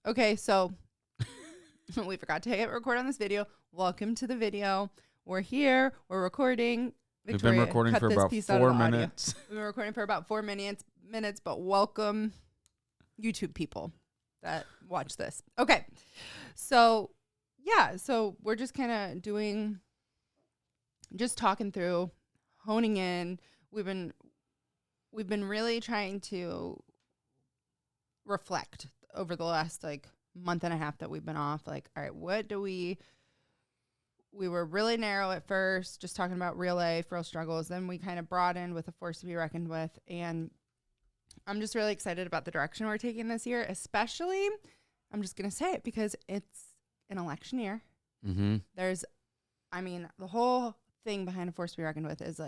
Okay, so we forgot to hit record on this video. Welcome to the video. We're here. We're recording. Victoria, we've been recording for about 4 minutes. We've been recording for about 4 minutes, but welcome YouTube people that watch this. Okay. So, yeah. So we're just kind of talking through, honing in. We've been really trying to reflect over the last month and a half that we've been off. All right, what do we were really narrow at first, just talking about real life, real struggles. Then we kind of broadened with a force to be reckoned with. And I'm just really excited about the direction we're taking this year, especially, I'm just going to say it because it's an election year. Mm-hmm. The whole thing behind a force to be reckoned with is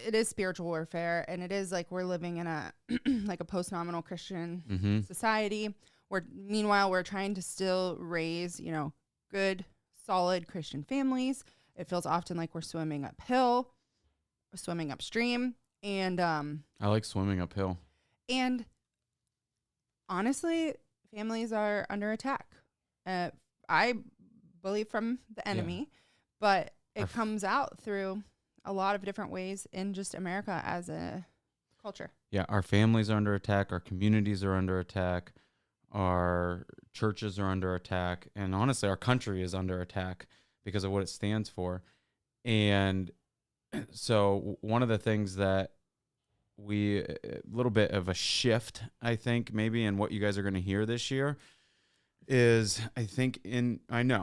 it is spiritual warfare, and it is we're living in a a post-nominal Christian society where meanwhile we're trying to still raise, good, solid Christian families. It feels often like we're swimming uphill, swimming upstream, and I like swimming uphill. And honestly, families are under attack. I believe from the enemy, but it comes out through a lot of different ways in just America as a culture. Yeah, our families are under attack. Our communities are under attack. Our churches are under attack. And honestly, our country is under attack because of what it stands for. And so one of the things that a little bit of a shift, I think, maybe in what you guys are going to hear this year is, I think in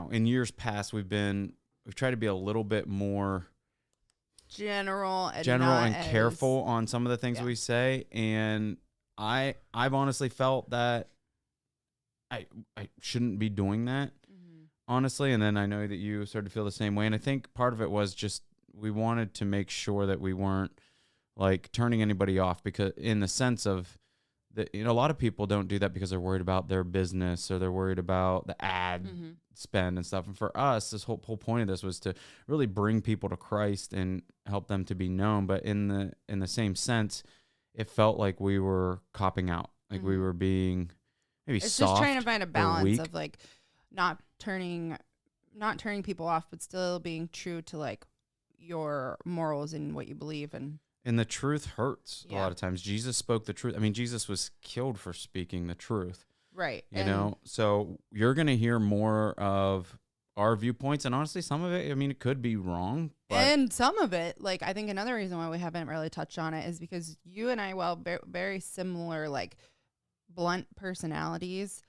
years past, we've tried to be a little bit more general and careful on some of the things we say. And I've honestly felt that I shouldn't be doing that, honestly. And then I know that you started to feel the same way. And I think part of it was just we wanted to make sure that we weren't turning anybody off, because in the sense of that, a lot of people don't do that because they're worried about their business or they're worried about the ad spend and stuff. And for us, this whole point of this was to really bring people to Christ and help them to be known. But in the same sense, it felt like we were copping out, we were being maybe it's soft. Just trying to find a balance of not turning people off, but still being true to your morals and what you believe. And the truth hurts a lot of times. Jesus spoke the truth. I mean, Jesus was killed for speaking the truth. Right. So you're going to hear more of our viewpoints. And honestly, some of it, it could be wrong. And some of it, I think another reason why we haven't really touched on it is because you and I, very similar, blunt personalities,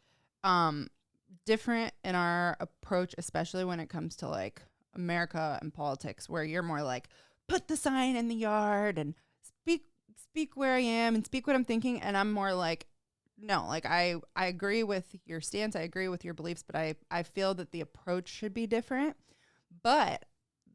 different in our approach, especially when it comes to America and politics, where you're more put the sign in the yard and speak where I am and speak what I'm thinking. And I'm more no, I agree with your stance. I agree with your beliefs, but I feel that the approach should be different. But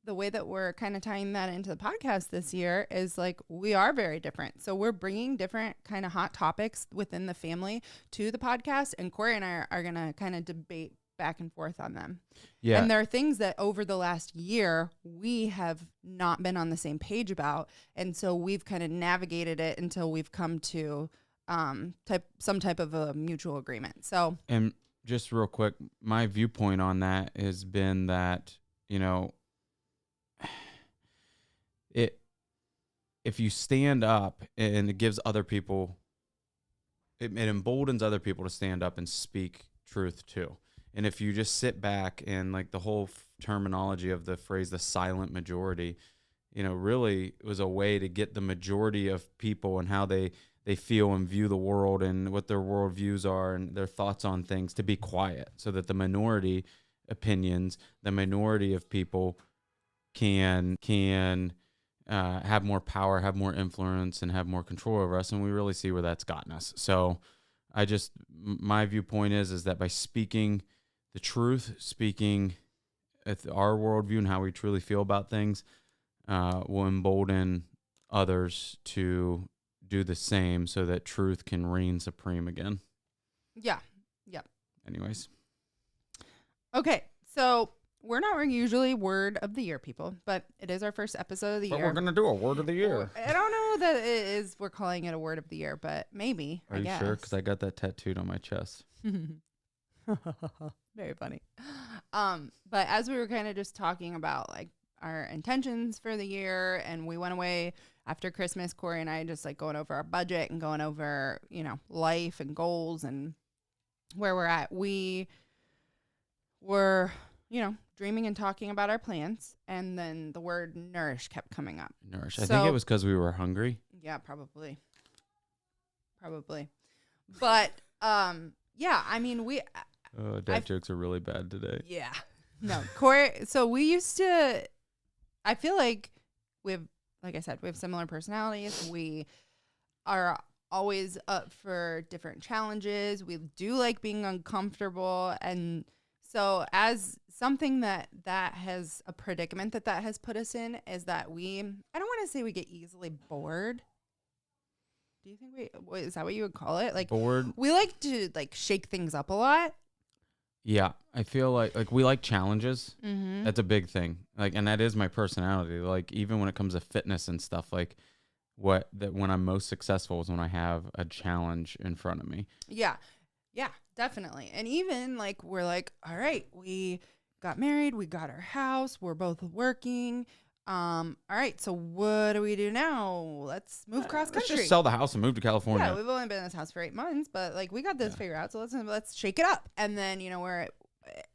the way that we're kind of tying that into the podcast this year is we are very different. So we're bringing different kind of hot topics within the family to the podcast. And Corey and I are going to kind of debate back and forth on them. Yeah. And there are things that over the last year we have not been on the same page about. And so we've kind of navigated it until we've come to some type of a mutual agreement. So, and just real quick, my viewpoint on that has been that, if you stand up and it gives other people, it emboldens other people to stand up and speak truth too. And if you just sit back and the whole terminology of the phrase, the silent majority, really it was a way to get the majority of people and how they feel and view the world and what their worldviews are and their thoughts on things to be quiet, so that the minority opinions, the minority of people can have more power, have more influence, and have more control over us. And we really see where that's gotten us. So my viewpoint is that by speaking the truth, speaking our worldview and how we truly feel about things, will embolden others to do the same, so that truth can reign supreme again. Yeah. Yep. Anyways. Okay. So we're not usually word of the year people, but it is our first episode of the year. But we're going to do a word of the year. I don't know know that it is. We're calling it a word of the year, but maybe. Are you sure? Because I got that tattooed on my chest. Very funny. But as we were kind of just talking about like our intentions for the year, and we went away after Christmas, Corey and I just like going over our budget and going over, life and goals and where we're at. We were, dreaming and talking about our plans, and then the word nourish kept coming up. Nourish. I think it was because we were hungry. Yeah, probably. But yeah, I mean, Dad jokes are really bad today. Yeah. No, Corey. So we used to, I feel like like I said, we have similar personalities. We are always up for different challenges. We do like being uncomfortable. And so as something that has a predicament that has put us in is that I don't want to say we get easily bored. Do you think is that what you would call it? Like bored? We like to like shake things up a lot. Yeah, I feel like we like challenges. Mm-hmm. That's a big thing. Like, and that is my personality. Like, even when it comes to fitness and stuff, like when I'm most successful is when I have a challenge in front of me. Yeah, definitely. And even like we're like, all right, we got married, we got our house, we're both working. All right, so what do we do now? Let's move cross country. Let's just sell the house and move to California. Yeah, we've only been in this house for 8 months, but like we got this figured out. So let's shake it up. And then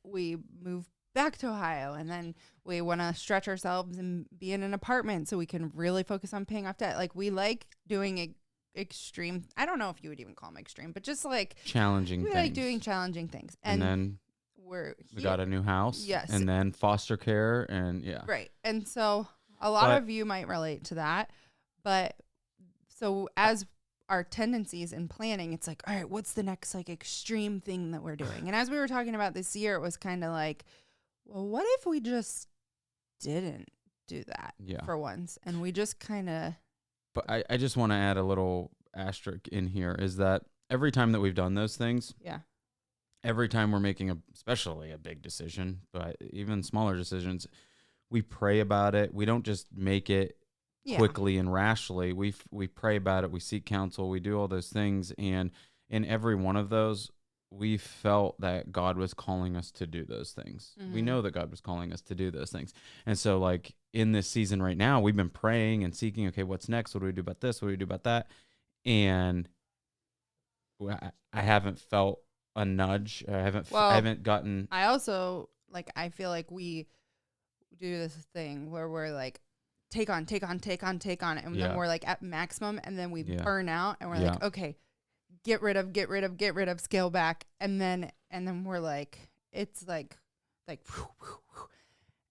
we move back to Ohio, and then we want to stretch ourselves and be in an apartment so we can really focus on paying off debt. Like we like doing extreme. I don't know if you would even call them extreme, but just like challenging things. We like doing challenging things, and then we got a new house. Yes. And then foster care and Right. And so a lot of you might relate to that. But so as our tendencies in planning, it's like, all right, what's the next like extreme thing that we're doing? And as we were talking about this year, it was kind of like, well, what if we just didn't do that for once? And we just kind of. But I just want to add a little asterisk in here is that every time that we've done those things. Yeah. Every time we're making especially a big decision, but even smaller decisions, we pray about it. We don't just make it quickly and rashly. We pray about it. We seek counsel. We do all those things. And in every one of those, we felt that God was calling us to do those things. Mm-hmm. We know that God was calling us to do those things. And so like in this season right now, we've been praying and seeking, okay, what's next? What do we do about this? What do we do about that? And I haven't felt a nudge. I haven't gotten. I also I feel like we do this thing where we're like take on, and then we're like at maximum, and then we burn out, and we're like, okay, get rid of, scale back, and then we're like, it's like,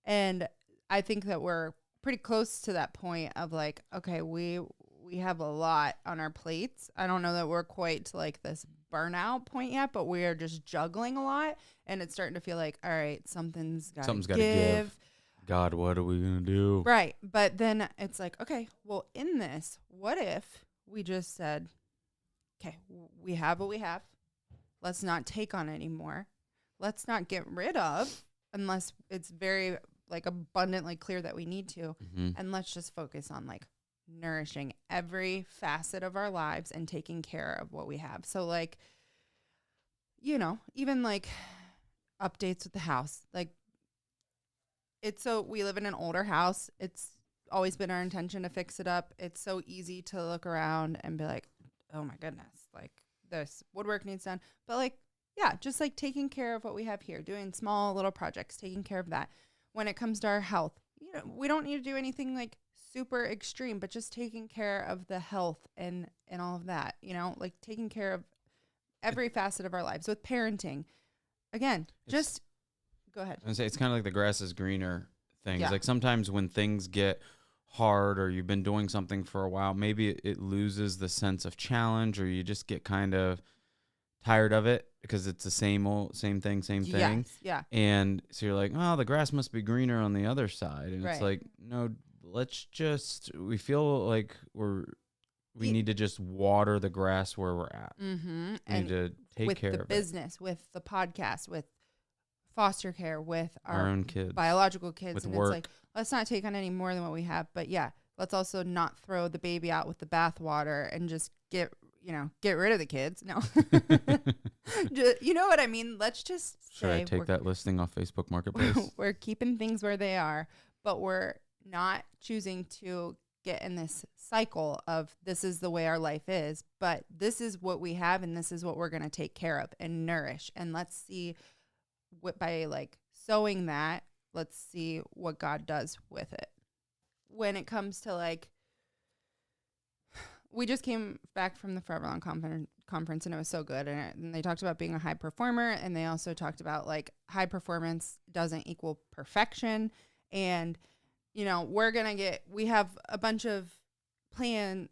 and I think that we're pretty close to that point of like, okay, we have a lot on our plates. I don't know that we're quite to like this burnout point yet, but we are just juggling a lot, and it's starting to feel like, all right, something's got to give. God, what are we gonna do? Right, but then it's like, okay, well, in this, what if we just said, okay, we have what we have. Let's not take on anymore. Let's not get rid of unless it's very like abundantly clear that we need to, and let's just focus on like nourishing every facet of our lives and taking care of what we have. So like, even like updates with the house, like we live in an older house. It's always been our intention to fix it up. It's so easy to look around and be like, oh my goodness, like this woodwork needs done. But like, yeah, just like taking care of what we have here, doing small little projects, taking care of that. When it comes to our health, we don't need to do anything like super extreme, but just taking care of the health and all of that, like taking care of every facet of our lives. With parenting, again, just go ahead. I say it's kind of like the grass is greener thing. Like sometimes when things get hard or you've been doing something for a while, maybe it loses the sense of challenge, or you just get kind of tired of it because it's the same thing. Yes, yeah. And so you're like, oh, the grass must be greener on the other side. And it's like, no, we feel like we need to just water the grass where we're at. Mm-hmm. We need to take care of it. With the business, with the podcast, with foster care, with our own kids, biological kids. with and work. It's like, let's not take on any more than what we have. But yeah, let's also not throw the baby out with the bathwater and just get rid of the kids. No, you know what I mean? Let's just Should I take that listing off Facebook Marketplace? We're keeping things where they are, but we're not choosing to get in this cycle of this is the way our life is, but this is what we have and this is what we're going to take care of and nourish. And let's see what, by like sowing that, let's see what God does with it. When it comes to like, we just came back from the Forever Long conference and it was so good. And they talked about being a high performer. And they also talked about like high performance doesn't equal perfection. And, you know, we have a bunch of plans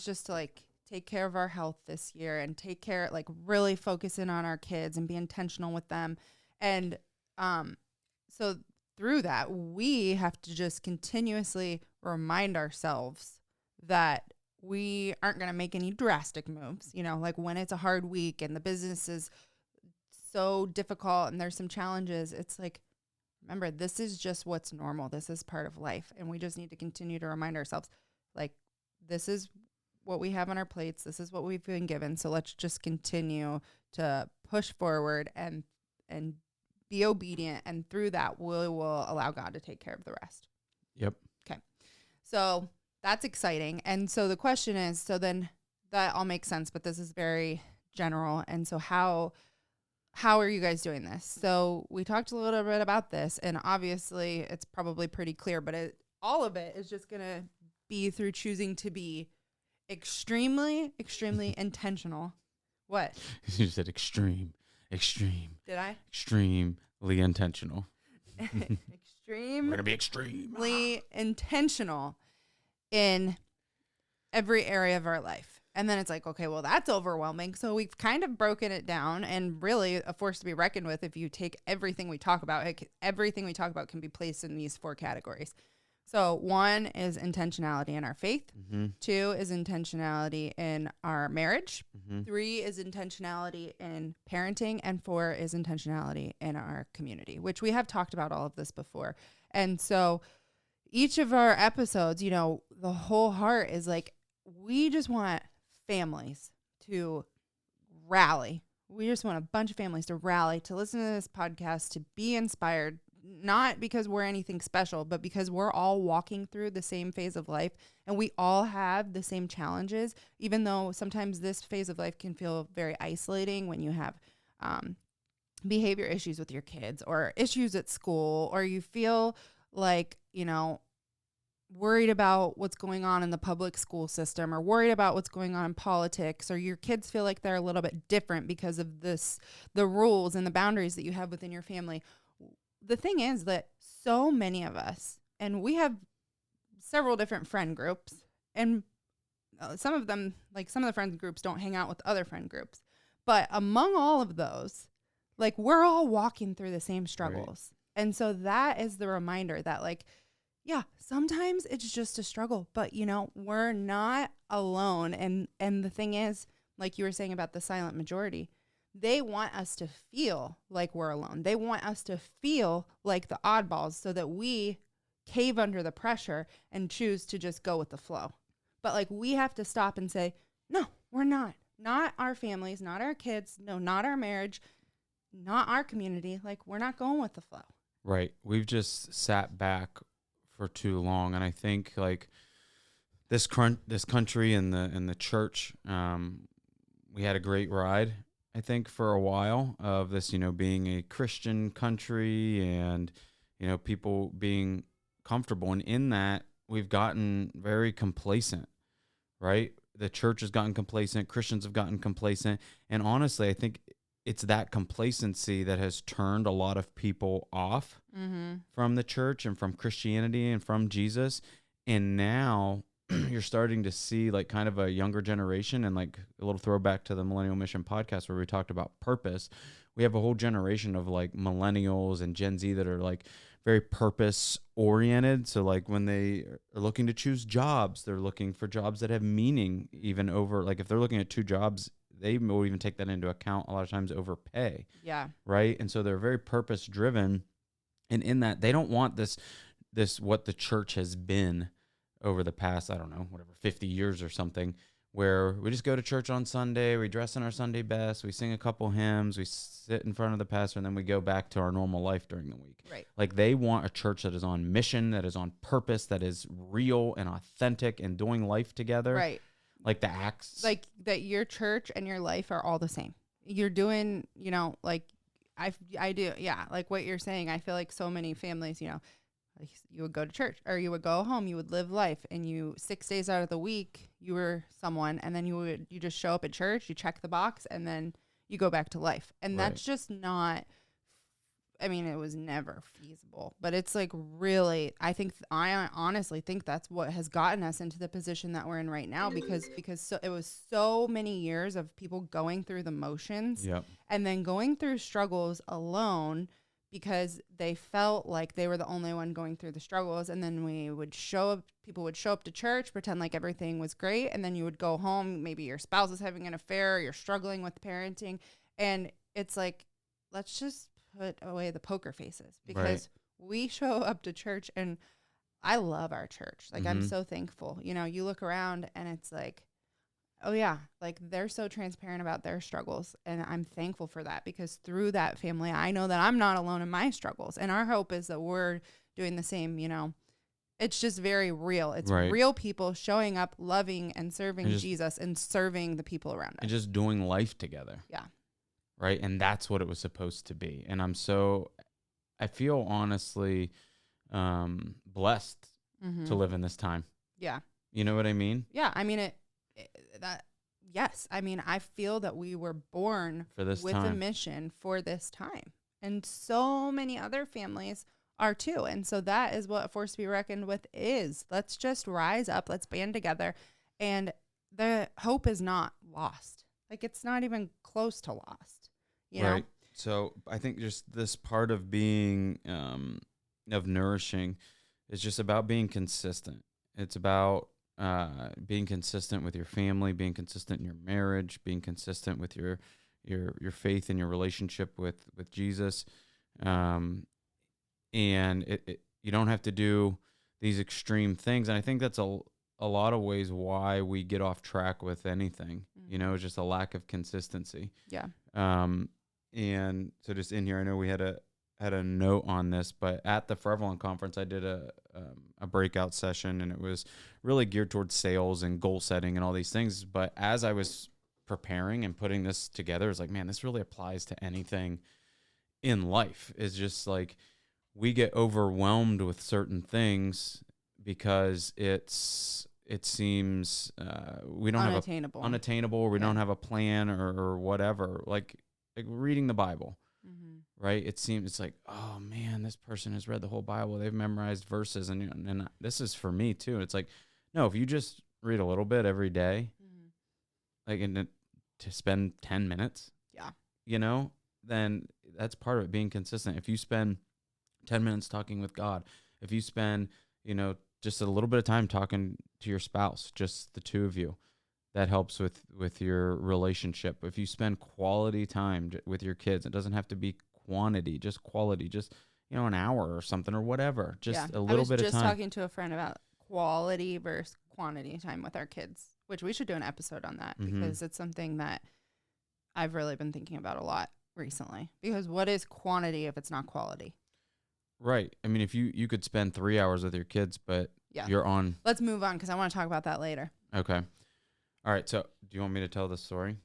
just to like take care of our health this year and like really focus in on our kids and be intentional with them. And, so through that, we have to just continuously remind ourselves that we aren't going to make any drastic moves, you know, like when it's a hard week and the business is so difficult and there's some challenges, it's like, remember, this is just what's normal. This is part of life. And we just need to continue to remind ourselves, like, this is what we have on our plates. This is what we've been given. So let's just continue to push forward and be obedient. And through that, we will allow God to take care of the rest. Yep. Okay. So that's exciting. And so the question is, so then that all makes sense, but this is very general. And so how are you guys doing this? So we talked a little bit about this, and obviously it's probably pretty clear, but all of it is just going to be through choosing to be extremely, extremely intentional. What? You said extreme. Did I? Extremely intentional. Extremely We're going to be extremely intentional in every area of our life. And then it's like, okay, well, that's overwhelming. So we've kind of broken it down, and really a force to be reckoned with. If you take everything we talk about, everything we talk about can be placed in these 4 categories. So 1 is intentionality in our faith. Mm-hmm. 2 is intentionality in our marriage. Mm-hmm. 3 is intentionality in parenting. And 4 is intentionality in our community, which we have talked about all of this before. And so each of our episodes, you know, the whole heart is like, we just want families to rally. We just want a bunch of families to rally, to listen to this podcast, to be inspired, not because we're anything special, but because we're all walking through the same phase of life and we all have the same challenges, even though sometimes this phase of life can feel very isolating when you have behavior issues with your kids or issues at school, or you feel like, you know, worried about what's going on in the public school system, or worried about what's going on in politics, or your kids feel like they're a little bit different because of the rules and the boundaries that you have within your family. The thing is that so many of us, and we have several different friend groups, and some of them, like some of the friend groups don't hang out with other friend groups, but among all of those, like we're all walking through the same struggles. Right. And so that is the reminder that like, yeah, sometimes it's just a struggle, but you know, we're not alone. And the thing is, like you were saying about the silent majority, they want us to feel like we're alone. They want us to feel like the oddballs so that we cave under the pressure and choose to just go with the flow. But like we have to stop and say, no, we're not. Not our families, not our kids, no, not our marriage, not our community. Like we're not going with the flow. Right. We've just sat back for too long, and I think like this country and the church, we had a great ride, I think, for a while of this, you know, being a Christian country and, you know, people being comfortable, and in that we've gotten very complacent, right? The church has gotten complacent, Christians have gotten complacent, and honestly, I think it's that complacency that has turned a lot of people off from the church and from Christianity and from Jesus. And now you're starting to see like kind of a younger generation, and like a little throwback to the Millennial Mission podcast where we talked about purpose. We have a whole generation of like millennials and Gen Z that are like very purpose oriented. So like when they are looking to choose jobs, they're looking for jobs that have meaning, even over like if they're looking at 2 jobs, they will even take that into account a lot of times over pay. Yeah. Right. And so they're very purpose driven. And in that, they don't want this what the church has been, over the past, I don't know, whatever, 50 years or something, where we just go to church on Sunday, we dress in our Sunday best, we sing a couple hymns, we sit in front of the pastor, and then we go back to our normal life during the week. Right. Like, they want a church that is on mission, that is on purpose, that is real and authentic and doing life together. Right. Like the Acts. Like that your church and your life are all the same. You're doing, like I do. Yeah. Like what you're saying, I feel like so many families, like you would go to church or you would go home, you would live life, and 6 days out of the week you were someone, and then you just show up at church, you check the box, and then you go back to life. And that's just not, it was never feasible, but it's like really, I honestly think that's what has gotten us into the position that we're in right now, because it was so many years of people going through the motions and then going through struggles alone, because they felt like they were the only one going through the struggles. And then people would show up to church, pretend like everything was great. And then you would go home. Maybe your spouse is having an affair, or you're struggling with parenting. And it's like, let's just put away the poker faces, because we show up to church, and I love our church. Like, I'm so thankful. You look around and it's like, oh yeah, like they're so transparent about their struggles, and I'm thankful for that, because through that family, I know that I'm not alone in my struggles, and our hope is that we're doing the same. It's just very real. It's real people showing up, loving and serving Jesus and serving the people around us, and just doing life together. Yeah. Right. And that's what it was supposed to be. And I feel honestly blessed to live in this time. Yeah. You know what I mean? Yeah. Yes. I feel that we were born for this with time. A mission for this time. And so many other families are too. And so that is what A Force to Be Reckoned With is. Let's just rise up. Let's band together. And the hope is not lost. Like, it's not even close to lost, you know? So I think just this part of being, of nourishing is just about being consistent. It's about being consistent with your family, being consistent in your marriage, being consistent with your faith and your relationship with Jesus. And you don't have to do these extreme things. And I think that's a lot of ways why we get off track with anything, it's just a lack of consistency. Yeah. And so just in here, I know we had a note on this, but at the Frevelon conference, I did a breakout session, and it was really geared towards sales and goal setting and all these things. But as I was preparing and putting this together, I was like, man, this really applies to anything in life. It's just like, we get overwhelmed with certain things because it seems we don't unattainable. Unattainable. We don't have a plan or whatever. Like reading the Bible, right? It's like, oh man, this person has read the whole Bible. They've memorized verses, and this is for me too. It's like, no, if you just read a little bit every day, like to spend 10 minutes, then that's part of it, being consistent. If you spend 10 minutes talking with God, if you spend, just a little bit of time talking to your spouse, just the two of you, that helps with your relationship. If you spend quality time with your kids, it doesn't have to be quantity, just quality, just, an hour or something or whatever, just a little bit of time. I was just talking to a friend about quality versus quantity time with our kids, which we should do an episode on that, because it's something that I've really been thinking about a lot recently, because what is quantity if it's not quality? Right. I mean, if you could spend 3 hours with your kids, but you're on. Let's move on, because I want to talk about that later. Okay. All right. So do you want me to tell the story?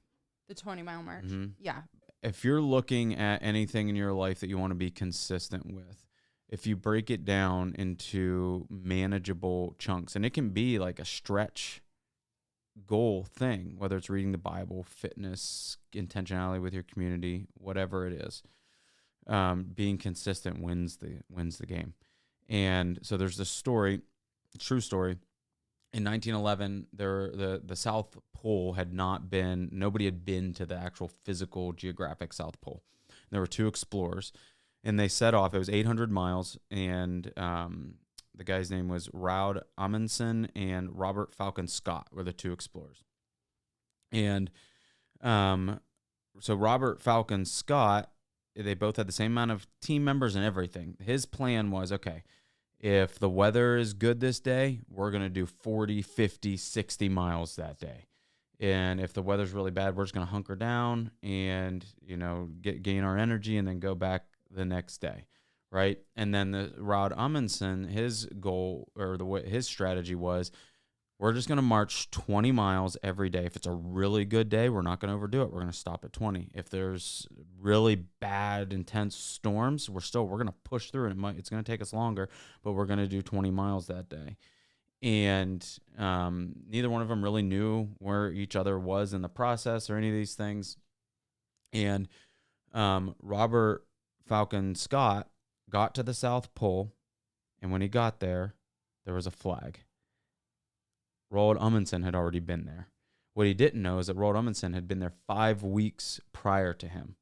The 20-mile march. Yeah. If you're looking at anything in your life that you want to be consistent with, if you break it down into manageable chunks, and it can be like a stretch goal thing, whether it's reading the Bible, fitness, intentionality with your community, whatever it is, being consistent wins the game. And so there's this story, true story. In 1911, the South Pole nobody had been to the actual physical geographic South Pole. There were two explorers, and they set off. It was 800 miles, and the guy's name was Raud Amundsen and Robert Falcon Scott were the two explorers. And so Robert Falcon Scott, they both had the same amount of team members and everything. His plan was, okay, If the weather is good this day, we're going to do 40, 50, 60 miles that day. And if the weather's really bad, we're just going to hunker down and, gain our energy and then go back the next day. Right. And then the Rod Amundsen, his goal or his strategy was, we're just going to march 20 miles every day. If it's a really good day, we're not going to overdo it. We're going to stop at 20. If there's really bad, intense storms, we're going to push through it. It's going to take us longer, but we're going to do 20 miles that day. And neither one of them really knew where each other was in the process or any of these things. And Robert Falcon Scott got to the South Pole, and when he got there, there was a flag. Roald Amundsen had already been there. What he didn't know is that Roald Amundsen had been there 5 weeks prior to him.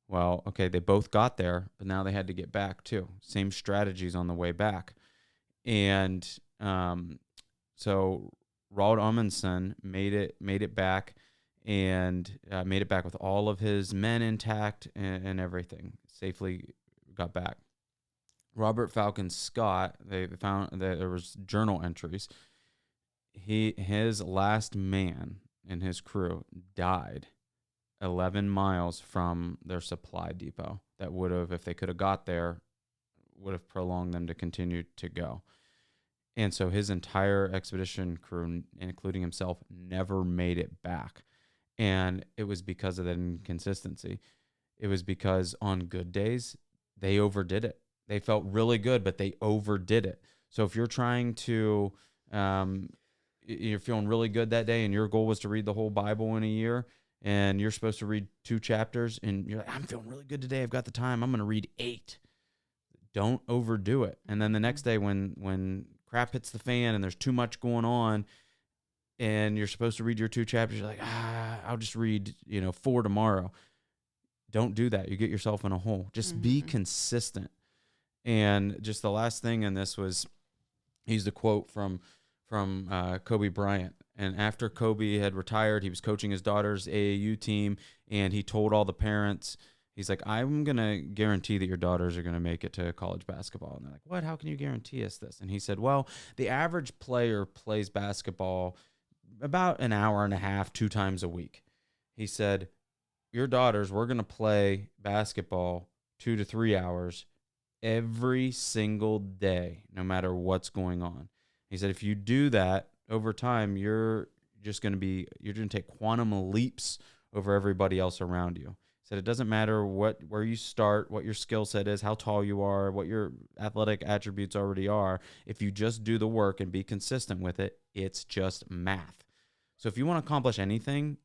Well, okay, they both got there, but now they had to get back too. Same strategies on the way back. And so Roald Amundsen made it back, and made it back with all of his men intact and everything. Safely got back. Robert Falcon Scott, they found that there was journal entries. His last man in his crew died 11 miles from their supply depot. That would have, if they could have got there, would have prolonged them to continue to go. And so his entire expedition crew, including himself, never made it back. And it was because of that inconsistency. It was because on good days, they overdid it. They felt really good, but they overdid it. So if you're trying to, you're feeling really good that day and your goal was to read the whole Bible in a year, and you're supposed to read 2 chapters, and you're like, I'm feeling really good today. I've got the time. I'm going to read 8. Don't overdo it. And then the next day when crap hits the fan and there's too much going on and you're supposed to read your 2 chapters, you're like, I'll just read, 4 tomorrow. Don't do that. You get yourself in a hole. Just be consistent. And just the last thing in this was, he's the quote from Kobe Bryant. And after Kobe had retired, he was coaching his daughter's AAU team, and he told all the parents, he's like, I'm going to guarantee that your daughters are going to make it to college basketball. And they're like, what? How can you guarantee us this? And he said, well, the average player plays basketball about an hour and a half, 2 times a week. He said, your daughters, we're going to play basketball 2 to 3 hours every single day, no matter what's going on. He said, if you do that over time, you're going to take quantum leaps over everybody else around you. He said, it doesn't matter where you start, what your skill set is, how tall you are, what your athletic attributes already are. If you just do the work and be consistent with it, it's just math. So if you want to accomplish anything,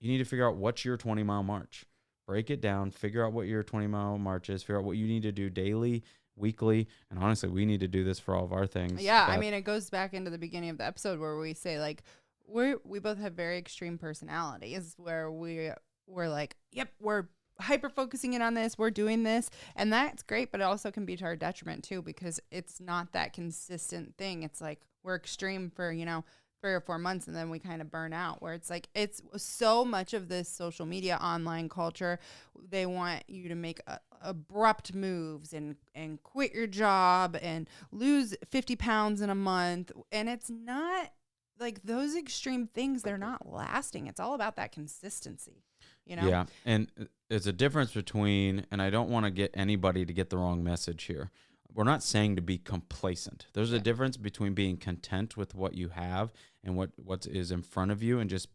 you need to figure out what's your 20-mile march. Break it down, figure out what your 20-mile march is, figure out what you need to do daily, weekly, and honestly, we need to do this for all of our things. Yeah, I mean, it goes back into the beginning of the episode where we say, like, we both have very extreme personalities where we're like, yep, we're hyper-focusing in on this, we're doing this, and that's great, but it also can be to our detriment, too, because it's not that consistent thing. It's like we're extreme for, 3 or 4 months, and then we kind of burn out, where it's like, it's so much of this social media online culture. They want you to make abrupt moves and quit your job and lose 50 pounds in a month. And it's not like those extreme things, they're not lasting. It's all about that consistency, Yeah. And there's a difference between, and I don't want to get anybody to get the wrong message here. We're not saying to be complacent. There's a difference between being content with what you have and what is in front of you, and just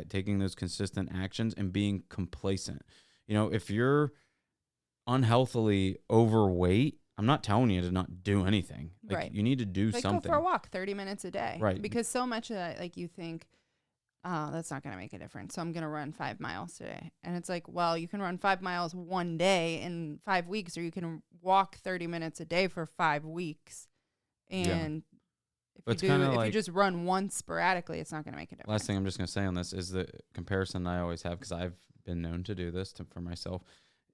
taking those consistent actions and being complacent. If you're unhealthily overweight, I'm not telling you to not do anything. Like, you need to do something. Go for a walk 30 minutes a day. Right. Because so much of that, like, you think, oh, that's not going to make a difference, so I'm going to run 5 miles today. And it's like, well, you can run 5 miles one day in 5 weeks, or you can walk 30 minutes a day for 5 weeks. And if you just run once sporadically, it's not going to make a difference. Last thing I'm just going to say on this is the comparison I always have, because I've been known to do this for myself,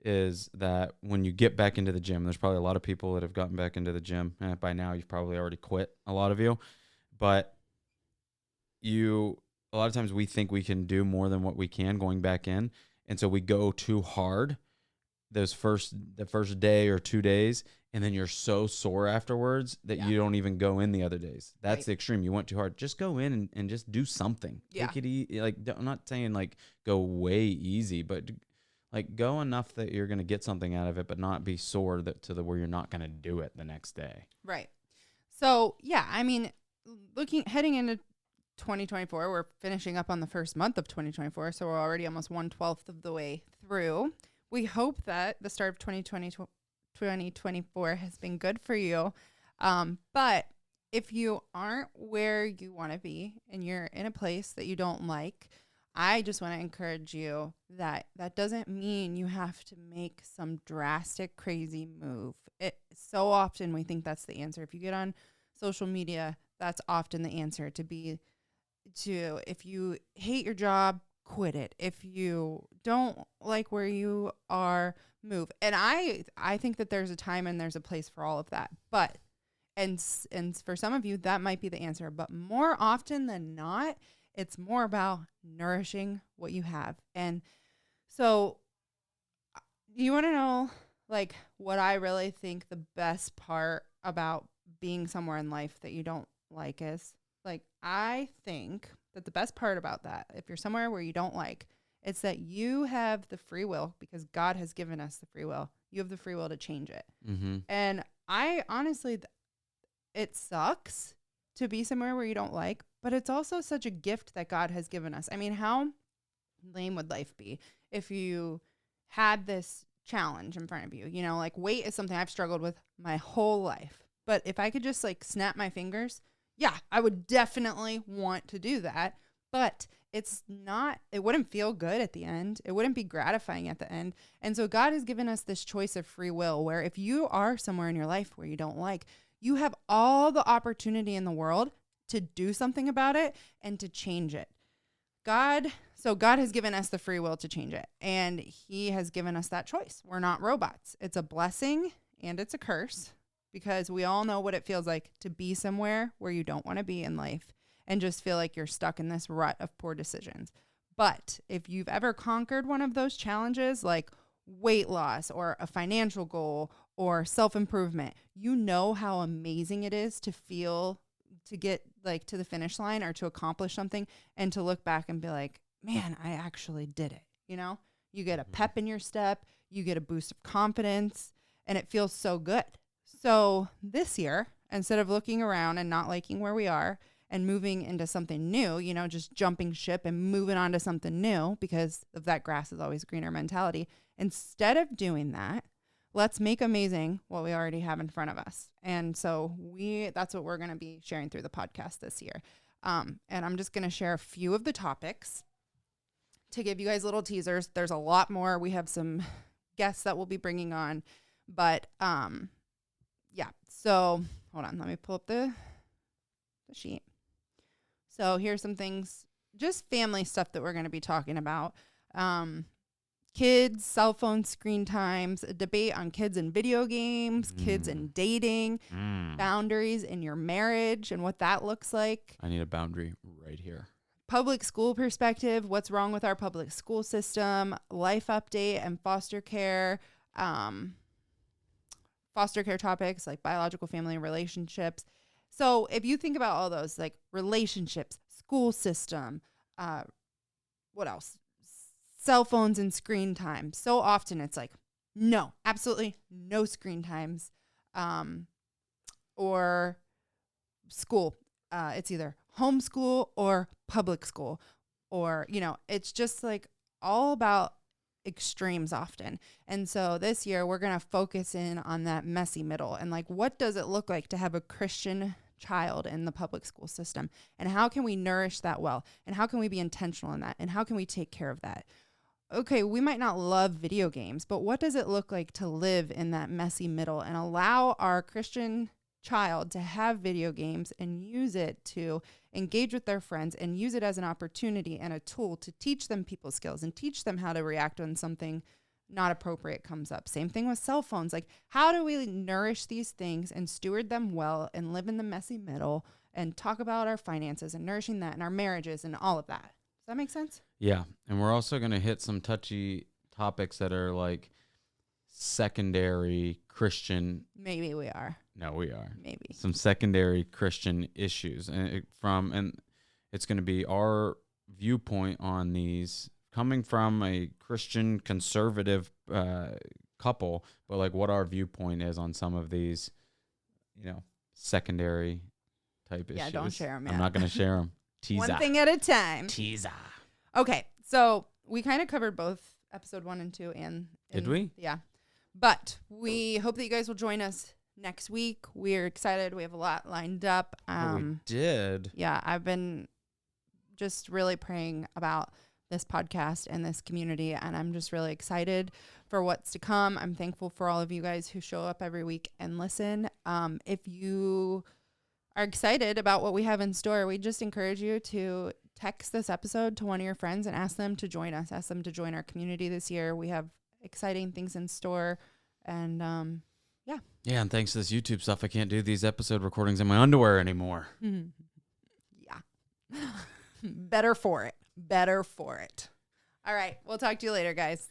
is that when you get back into the gym, there's probably a lot of people that have gotten back into the gym. By now, you've probably already quit, a lot of you. But a lot of times we think we can do more than what we can going back in. And so we go too hard the first day or 2 days, and then you're so sore afterwards that you don't even go in the other days. That's the extreme. You went too hard. Just go in and just do something. Yeah. Take it easy. Like, I'm not saying like go way easy, but like go enough that you're going to get something out of it, but not be sore where you're not going to do it the next day. Right. So, yeah, I mean, heading into 2024, we're finishing up on the first month of 2024. So we're already almost 1/12 of the way through. We hope that the start of 2024 has been good for you. But if you aren't where you want to be and you're in a place that you don't like, I just want to encourage you that doesn't mean you have to make some drastic, crazy move. So often we think that's the answer. If you get on social media, that's often the answer if you hate your job, quit it. If you don't like where you are, move. And I think that there's a time and there's a place for all of that. But and for some of you that might be the answer, but more often than not, it's more about nourishing what you have. And so you want to know like what I really think the best part about being somewhere in life that you don't like is? Like, I think that the best part about that, if you're somewhere where you don't like, it's that you have the free will, because God has given us the free will. You have the free will to change it. Mm-hmm. And I honestly, it sucks to be somewhere where you don't like, but it's also such a gift that God has given us. I mean, how lame would life be if you had this challenge in front of you? You know, like weight is something I've struggled with my whole life. But if I could just like snap my fingers, yeah, I would definitely want to do that, but it wouldn't feel good at the end. It wouldn't be gratifying at the end. And so God has given us this choice of free will where if you are somewhere in your life where you don't like, you have all the opportunity in the world to do something about it and to change it. God has given us the free will to change it, and he has given us that choice. We're not robots. It's a blessing and it's a curse, because we all know what it feels like to be somewhere where you don't want to be in life and just feel like you're stuck in this rut of poor decisions. But if you've ever conquered one of those challenges, like weight loss or a financial goal or self-improvement, you know how amazing it is to feel, to get like to the finish line or to accomplish something and to look back and be like, man, I actually did it. You know, you get a pep in your step, you get a boost of confidence, and it feels so good. So this year, instead of looking around and not liking where we are and moving into something new, you know, just jumping ship and moving on to something new because of that grass is always greener mentality, instead of doing that, let's make amazing what we already have in front of us. And so that's what we're going to be sharing through the podcast this year. And I'm just going to share a few of the topics to give you guys little teasers. There's a lot more. We have some guests that we'll be bringing on, but yeah. So hold on, let me pull up the sheet. So here's some things, just family stuff that we're going to be talking about. Kids, cell phone screen times, a debate on kids and video games, kids and dating, boundaries in your marriage and what that looks like. I need a boundary right here. Public school perspective, what's wrong with our public school system, life update and foster care topics like biological family relationships. So if you think about all those, like relationships, school system, what else? Cell phones and screen time. So often it's like, no, absolutely no screen times, or school. It's either homeschool or public school, or, you know, it's just like all about extremes often. And so this year we're going to focus in on that messy middle and like, what does it look like to have a Christian child in the public school system, and how can we nourish that well, and how can we be intentional in that, and how can we take care of that? Okay, we might not love video games, but what does it look like to live in that messy middle and allow our Christian child to have video games and use it to engage with their friends and use it as an opportunity and a tool to teach them people skills and teach them how to react when something not appropriate comes up? Same thing with cell phones. Like, how do we nourish these things and steward them well and live in the messy middle and talk about our finances and nourishing that and our marriages and all of that? Does that make sense? Yeah. And we're also going to hit some touchy topics that are like secondary Christian. Maybe we are. No, we are. Maybe. Some secondary Christian issues. And it's going to be our viewpoint on these coming from a Christian conservative couple, but like what our viewpoint is on some of these, secondary type issues. Yeah, don't share them. I'm not going to share them. Teaser. One thing at a time. Teaser. Okay, so we kind of covered both episode 1 and 2. Did we? Yeah. But we hope that you guys will join us next week. We're excited. We have a lot lined up. We did. Yeah, I've been just really praying about this podcast and this community, and I'm just really excited for what's to come. I'm thankful for all of you guys who show up every week and listen. If you are excited about what we have in store, we just encourage you to text this episode to one of your friends and ask them to join us. Ask them to join our community this year. We have exciting things in store, and Yeah, and thanks to this YouTube stuff, I can't do these episode recordings in my underwear anymore. Yeah. Better for it. All right. We'll talk to you later, guys.